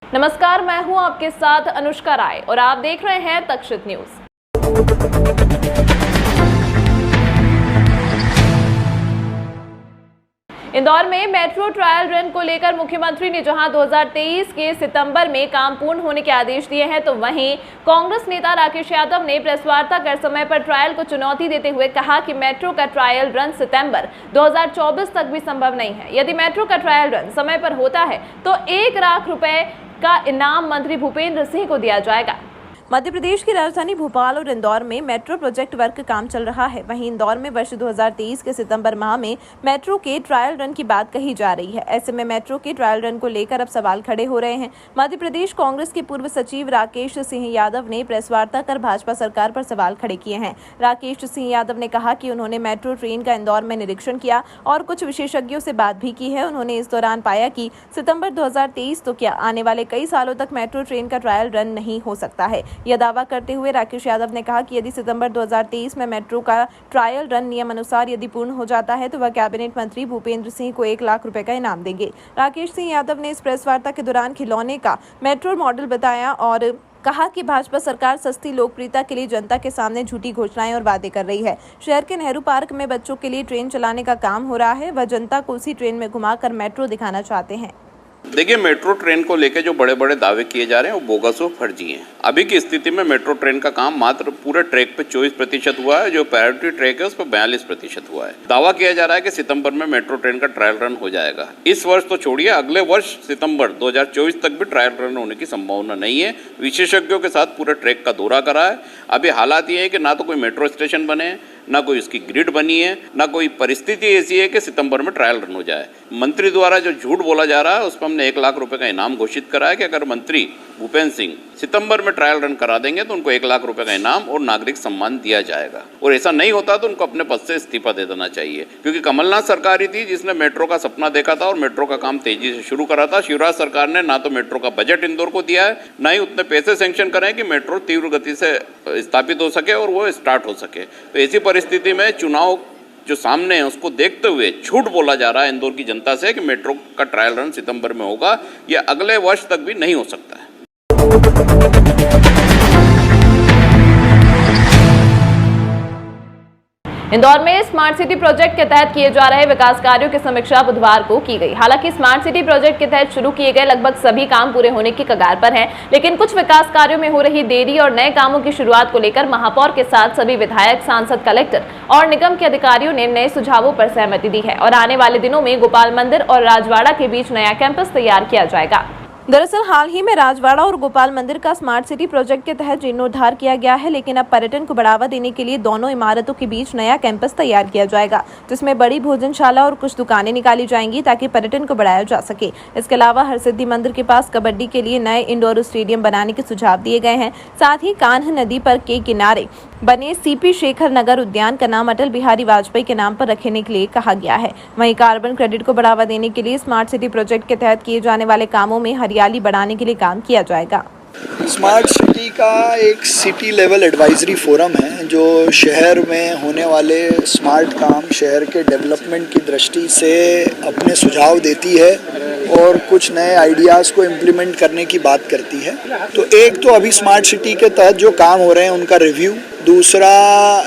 नमस्कार, मैं हूं आपके साथ अनुष्का राय और आप देख रहे हैं तक्षित न्यूज। इंदौर में मेट्रो ट्रायल रन को लेकर मुख्यमंत्री ने जहां 2023 के सितंबर में काम पूर्ण होने के आदेश दिए हैं, तो वहीं कांग्रेस नेता राकेश यादव ने प्रेस वार्ता कर समय पर ट्रायल को चुनौती देते हुए कहा कि मेट्रो का ट्रायल रन सितंबर 2024 तक भी संभव नहीं है। यदि मेट्रो का ट्रायल रन समय पर होता है तो 1 लाख रुपए का इनाम मंत्री भूपेंद्र सिंह को दिया जाएगा। मध्य प्रदेश की राजधानी भोपाल और इंदौर में मेट्रो प्रोजेक्ट वर्क का काम चल रहा है। वहीं इंदौर में वर्ष 2023 के सितंबर माह में मेट्रो के ट्रायल रन की बात कही जा रही है। ऐसे में मेट्रो के ट्रायल रन को लेकर अब सवाल खड़े हो रहे हैं। मध्य प्रदेश कांग्रेस के पूर्व सचिव राकेश सिंह यादव ने प्रेस वार्ता कर भाजपा सरकार पर सवाल खड़े किए हैं। राकेश सिंह यादव ने कहा कि उन्होंने मेट्रो ट्रेन का इंदौर में निरीक्षण किया और कुछ विशेषज्ञों से बात भी की है। उन्होंने इस दौरान पाया कि सितंबर 2023 तो क्या, आने वाले कई सालों तक मेट्रो ट्रेन का ट्रायल रन नहीं हो सकता है। यह दावा करते हुए राकेश यादव ने कहा कि यदि सितंबर 2023 में मेट्रो का ट्रायल रन नियम अनुसार यदि पूर्ण हो जाता है तो वह कैबिनेट मंत्री भूपेंद्र सिंह को 1 लाख रुपए का इनाम देंगे। राकेश सिंह यादव ने इस प्रेस वार्ता के दौरान खिलौने का मेट्रो मॉडल बताया और कहा कि भाजपा सरकार सस्ती लोकप्रियता के लिए जनता के सामने झूठी घोषणाएं और वादे कर रही है। शहर के नेहरू पार्क में बच्चों के लिए ट्रेन चलाने का काम हो रहा है। वह जनता को उसी ट्रेन में घुमाकर मेट्रो दिखाना चाहते हैं। देखिए, मेट्रो ट्रेन को लेकर जो बड़े बड़े दावे किए जा रहे हैं वो बोगस और फर्जी हैं। अभी की स्थिति में मेट्रो ट्रेन का काम मात्र पूरे ट्रैक पे 24% हुआ है। जो प्रायोरिटी ट्रैक है उस पर 42% हुआ है। दावा किया जा रहा है कि सितंबर में मेट्रो ट्रेन का ट्रायल रन हो जाएगा। इस वर्ष तो छोड़िए, अगले वर्ष सितंबर 2024 तक भी ट्रायल रन होने की संभावना नहीं है। विशेषज्ञों के साथ पूरे ट्रैक का दौरा करा है। अभी हालात ये है कि ना तो कोई मेट्रो स्टेशन बने, ना कोई उसकी ग्रिड बनी है, ना कोई परिस्थिति ऐसी है कि सितंबर में ट्रायल रन हो जाए। मंत्री द्वारा जो झूठ बोला जा रहा है उस पर हमने 1 लाख रुपए का इनाम घोषित करा है कि अगर मंत्री भूपेंद्र सिंह सितंबर में ट्रायल रन करा देंगे तो उनको 1 लाख रुपए का इनाम और नागरिक सम्मान दिया जाएगा। और ऐसा नहीं होता तो उनको अपने पद से इस्तीफा दे देना चाहिए, क्योंकि कमलनाथ सरकार ही थी जिसने मेट्रो का सपना देखा था और मेट्रो का काम तेजी से शुरू करा था। शिवराज सरकार ने ना तो मेट्रो का बजट इंदौर को दिया है, ना ही उतने पैसे सैंक्शन कराए कि मेट्रो तीव्र गति से स्थापित हो सके और वो स्टार्ट हो सके। तो ऐसी परिस्थिति में चुनाव जो सामने है उसको देखते हुए झूठ बोला जा रहा है इंदौर की जनता से कि मेट्रो का ट्रायल रन सितंबर में होगा। यह अगले वर्ष तक भी नहीं हो सकता है। इंदौर में स्मार्ट सिटी प्रोजेक्ट के तहत किए जा रहे विकास कार्यों की समीक्षा बुधवार को की गई। हालांकि स्मार्ट सिटी प्रोजेक्ट के तहत शुरू किए गए लगभग सभी काम पूरे होने की कगार पर हैं, लेकिन कुछ विकास कार्यों में हो रही देरी और नए कामों की शुरुआत को लेकर महापौर के साथ सभी विधायक, सांसद, कलेक्टर और निगम के अधिकारियों ने नए सुझावों पर सहमति दी है और आने वाले दिनों में गोपाल मंदिर और राजवाड़ा के बीच नया कैंपस तैयार किया जाएगा। दरअसल हाल ही में राजवाड़ा और गोपाल मंदिर का स्मार्ट सिटी प्रोजेक्ट के तहत जीर्णोद्धार किया गया है, लेकिन अब पर्यटन को बढ़ावा देने के लिए दोनों इमारतों के बीच नया कैंपस तैयार किया जाएगा, जिसमें बड़ी भोजनशाला और कुछ दुकानें निकाली जाएंगी ताकि पर्यटन को बढ़ाया जा सके। इसके अलावा हरसिद्धि मंदिर के पास कबड्डी के लिए नए इंडोर स्टेडियम बनाने के सुझाव दिए गए हैं। साथ ही कान्ह नदी पर के किनारे बने सीपी शेखर नगर उद्यान का नाम अटल बिहारी वाजपेयी के नाम पर रखने के लिए कहा गया है। वहीं कार्बन क्रेडिट को बढ़ावा देने के लिए स्मार्ट सिटी प्रोजेक्ट के तहत किए जाने वाले कामों में हरियाली बढ़ाने के लिए काम किया जाएगा। स्मार्ट सिटी का एक सिटी लेवल एडवाइजरी फोरम है जो शहर में होने वाले स्मार्ट काम, शहर के डेवलपमेंट की दृष्टि से अपने सुझाव देती है और कुछ नए आइडियाज़ को इम्प्लीमेंट करने की बात करती है। तो एक तो अभी स्मार्ट सिटी के तहत जो काम हो रहे हैं उनका रिव्यू, दूसरा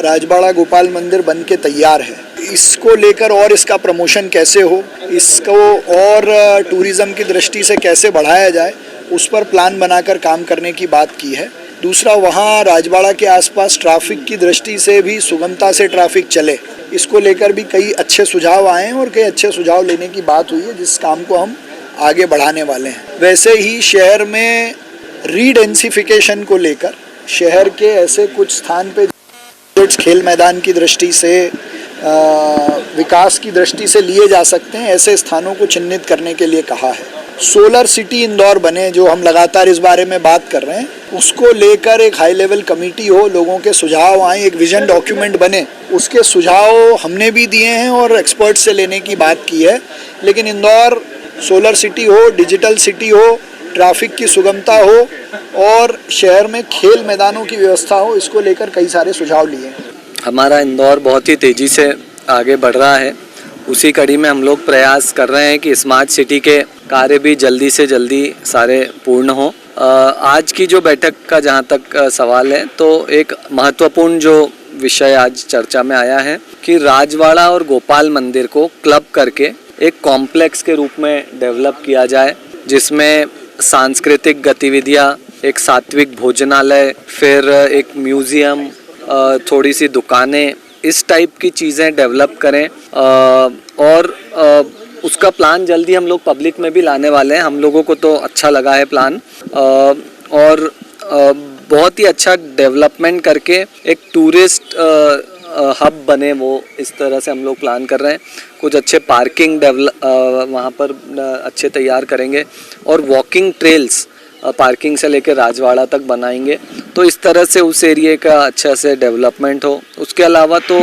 राजवाड़ा गोपाल मंदिर बन के तैयार है, इसको लेकर और इसका प्रमोशन कैसे हो, इसको और टूरिज़्म की दृष्टि से कैसे बढ़ाया जाए, उस पर प्लान बनाकर काम करने की बात की है। दूसरा, वहाँ राजवाड़ा के आसपास ट्रैफिक की दृष्टि से भी सुगमता से ट्रैफिक चले, इसको लेकर भी कई अच्छे सुझाव आए हैं और कई अच्छे सुझाव लेने की बात हुई है, जिस काम को हम आगे बढ़ाने वाले हैं। वैसे ही शहर में रीडेंसिफिकेशन को लेकर शहर के ऐसे कुछ स्थान पे खेल मैदान की दृष्टि से, विकास की दृष्टि से लिए जा सकते हैं, ऐसे स्थानों को चिन्हित करने के लिए कहा है। सोलर सिटी इंदौर बने, जो हम लगातार इस बारे में बात कर रहे हैं, उसको लेकर एक हाई लेवल कमेटी हो, लोगों के सुझाव आए, एक विजन डॉक्यूमेंट बने, उसके सुझाव हमने भी दिए हैं और एक्सपर्ट से लेने की बात की है। लेकिन इंदौर सोलर सिटी हो, डिजिटल सिटी हो, ट्रैफिक की सुगमता हो और शहर में खेल मैदानों की व्यवस्था हो, इसको लेकर कई सारे सुझाव लिए हैं। हमारा इंदौर बहुत ही तेज़ी से आगे बढ़ रहा है उसी कड़ी में हम लोग प्रयास कर रहे हैं कि स्मार्ट सिटी के कार्य भी जल्दी से जल्दी सारे पूर्ण हों। आज की जो बैठक का जहाँ तक सवाल है, तो एक महत्वपूर्ण जो विषय आज चर्चा में आया है कि राजवाड़ा और गोपाल मंदिर को क्लब करके एक कॉम्प्लेक्स के रूप में डेवलप किया जाए, जिसमें सांस्कृतिक गतिविधियाँ, एक सात्विक भोजनालय, फिर एक म्यूज़ियम, थोड़ी सी दुकानें, इस टाइप की चीज़ें डेवलप करें। और उसका प्लान जल्दी हम लोग पब्लिक में भी लाने वाले हैं। हम लोगों को तो अच्छा लगा है प्लान, और बहुत ही अच्छा डेवलपमेंट करके एक टूरिस्ट हब बने, वो इस तरह से हम लोग प्लान कर रहे हैं। कुछ अच्छे पार्किंग वहाँ पर अच्छे तैयार करेंगे और वॉकिंग ट्रेल्स पार्किंग से लेकर राजवाड़ा तक बनाएंगे, तो इस तरह से उस एरिया का अच्छा से डेवलपमेंट हो। उसके अलावा तो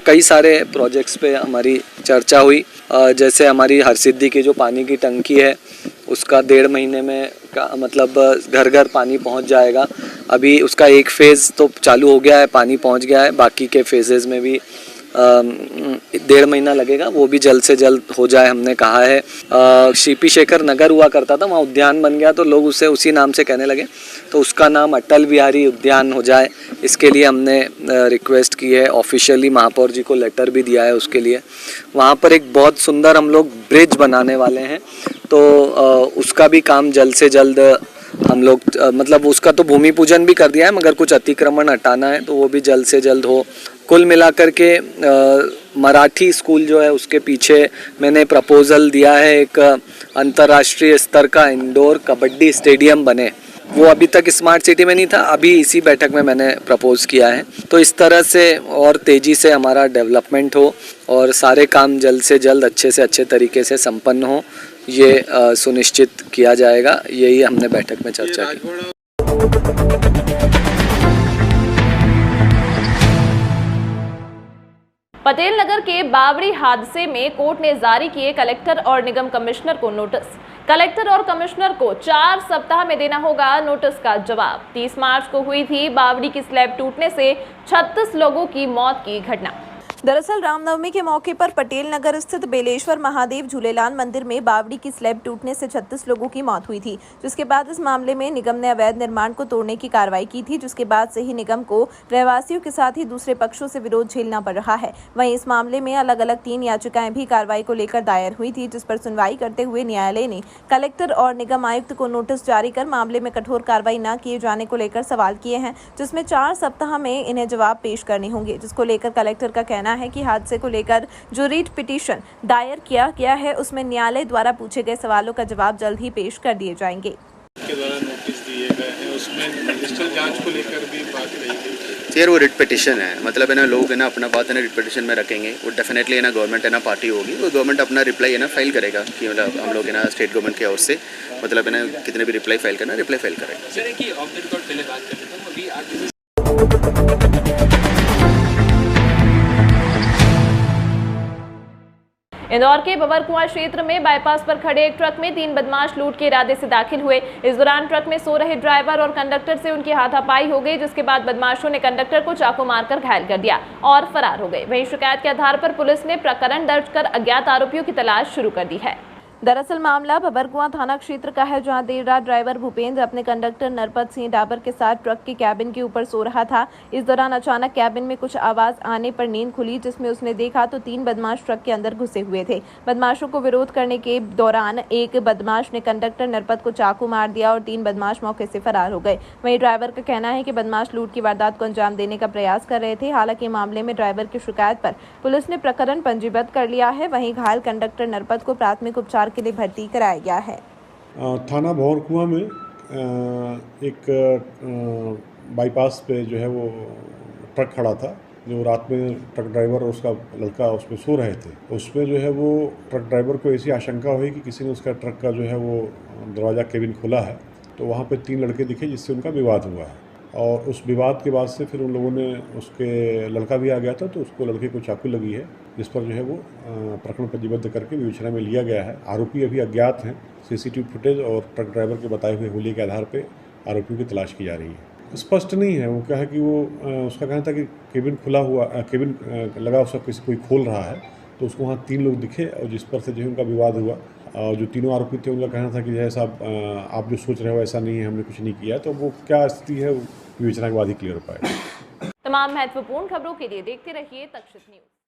कई सारे प्रोजेक्ट्स पे हमारी चर्चा हुई, जैसे हमारी हरसिद्धि की जो पानी की टंकी है, उसका 1.5 महीने में मतलब घर घर पानी पहुंच जाएगा। अभी उसका एक फ़ेज़ तो चालू हो गया है, पानी पहुंच गया है, बाकी के फेजेज़ में भी 1.5 महीना लगेगा, वो भी जल्द से जल्द हो जाए हमने कहा है। शिपी शेखर नगर हुआ करता था, वहाँ उद्यान बन गया तो लोग उसे उसी नाम से कहने लगे, तो उसका नाम अटल बिहारी उद्यान हो जाए, इसके लिए हमने रिक्वेस्ट की है। ऑफिशियली महापौर जी को लेटर भी दिया है उसके लिए। वहाँ पर एक बहुत सुंदर हम लोग ब्रिज बनाने वाले हैं, तो उसका भी काम जल्द से जल्द हम लोग मतलब उसका तो भूमि पूजन भी कर दिया है, मगर कुछ अतिक्रमण हटाना है, तो वो भी जल्द से जल्द हो। कुल मिलाकर के मराठी स्कूल जो है उसके पीछे मैंने प्रपोज़ल दिया है, एक अंतर्राष्ट्रीय स्तर का इंडोर कबड्डी स्टेडियम बने। वो अभी तक स्मार्ट सिटी में नहीं था, अभी इसी बैठक में मैंने प्रपोज़ किया है। तो इस तरह से और तेज़ी से हमारा डेवलपमेंट हो और सारे काम जल्द से जल्द अच्छे से अच्छे तरीके से संपन्न हो, ये सुनिश्चित किया जाएगा। यही हमने बैठक में चर्चा की। पटेल नगर के बावड़ी हादसे में कोर्ट ने जारी किए कलेक्टर और निगम कमिश्नर को नोटिस। कलेक्टर और कमिश्नर को 4 सप्ताह में देना होगा नोटिस का जवाब। 30 मार्च को हुई थी बावड़ी की स्लैब टूटने से 36 लोगों की मौत की घटना। दरअसल रामनवमी के मौके पर पटेल नगर स्थित बेलेश्वर महादेव झूलेलाल मंदिर में बावड़ी की स्लैब टूटने से 36 लोगों की मौत हुई थी, जिसके बाद इस मामले में निगम ने अवैध निर्माण को तोड़ने की कार्रवाई की थी, जिसके बाद से ही निगम को रहवासियों के साथ ही दूसरे पक्षों से विरोध झेलना पड़ रहा है। वहीं इस मामले में अलग अलग 3 याचिकाएं भी कार्रवाई को लेकर दायर हुई थी, जिस पर सुनवाई करते हुए न्यायालय ने कलेक्टर और निगम आयुक्त को नोटिस जारी कर मामले में कठोर कार्रवाई न किए जाने को लेकर सवाल किए हैं, जिसमें 4 सप्ताह में इन्हें जवाब पेश करने होंगे। जिसको लेकर कलेक्टर का कहना है कि हादसे को लेकर जो रीट पिटीशन दायर किया गया है, उसमें न्यायालय द्वारा पूछे गए सवालों का जवाब जल्द ही पेश कर दिए जाएंगे। के द्वारा नोटिस दिए गए हैं, उसमें डिजिटल जांच को लेकर भी बात कही गई। यार वो रिट पिटिशन है, मतलब है ना, लोग है ना अपना बात है ना रिट पिटिशन में रखेंगे, वो डेफिनेटली है ना गवर्नमेंट है ना पार्टी होगी, वो गवर्नमेंट अपना रिप्लाई है ना फाइल करेगा कि मतलब हम लोग है ना स्टेट गवर्नमेंट की ओर से मतलब है ना कितने भी रिप्लाई फाइल करना रिप्लाई फाइल करेगा। सर कि ऑफ द रिकॉर्ड पहले बात कर लेता हूं, अभी आज इंदौर के बबरकुआं क्षेत्र में बाईपास पर खड़े एक ट्रक में 3 बदमाश लूट के इरादे से दाखिल हुए। इस दौरान ट्रक में सो रहे ड्राइवर और कंडक्टर से उनकी हाथापाई हो गई, जिसके बाद बदमाशों ने कंडक्टर को चाकू मारकर घायल कर दिया और फरार हो गए। वहीं शिकायत के आधार पर पुलिस ने प्रकरण दर्ज कर अज्ञात आरोपियों की तलाश शुरू कर दी है। दरअसल मामला बबरकुआं थाना क्षेत्र का है, जहां देर रात ड्राइवर भूपेंद्र अपने कंडक्टर नरपत सिंह डाबर के साथ ट्रक के कैबिन के ऊपर सो रहा था। इस दौरान अचानक कैबिन में कुछ आवाज आने पर नींद खुली, जिसमें उसने देखा तो 3 बदमाश ट्रक के अंदर घुसे हुए थे। बदमाशों को विरोध करने के दौरान एक बदमाश ने कंडक्टर नरपत को चाकू मार दिया और 3 बदमाश मौके से फरार हो गए। वहीं ड्राइवर का कहना है कि बदमाश लूट की वारदात को अंजाम देने का प्रयास कर रहे थे। हालांकि मामले में ड्राइवर की शिकायत पर पुलिस ने प्रकरण पंजीबद्ध कर लिया है। वहीं घायल कंडक्टर नरपत को प्राथमिक उपचार के लिए भर्ती कराया गया है। थाना बबरकुआं में एक बाईपास पे जो है वो ट्रक खड़ा था, जो रात में ट्रक ड्राइवर और उसका लड़का उसमें सो रहे थे। उसमें जो है वो ट्रक ड्राइवर को ऐसी आशंका हुई कि किसी ने उसका ट्रक का जो है वो दरवाज़ा केबिन खोला है, तो वहाँ पे 3 लड़के दिखे, जिससे उनका विवाद हुआ है। और उस विवाद के बाद से फिर उन लोगों ने, उसके लड़का भी आ गया था, तो उसको लड़के को चाकू लगी है, जिस पर जो है वो प्रकरण पंजीबद्ध करके विवेचना में लिया गया है। आरोपी अभी अज्ञात हैं। सीसीटीवी फुटेज और ट्रक ड्राइवर के बताए हुए हुलिये के आधार पर आरोपियों की तलाश की जा रही है। स्पष्ट नहीं है, वो क्या है कि वो उसका कहना था कि केबिन खुला हुआ, केबिन लगा उसका किसी कोई खोल रहा है, तो उसको वहाँ 3 लोग दिखे और जिस पर से जो है उनका विवाद हुआ। और जो तीनों आरोपी थे उनका कहना था कि जो है साहब आप जो सोच रहे हो ऐसा नहीं है, हमने कुछ नहीं किया। तो वो क्या स्थिति है विवेचना के बाद ही क्लियर हो पाएगा। तमाम महत्वपूर्ण खबरों के लिए देखते रहिए तक्षशित न्यूज।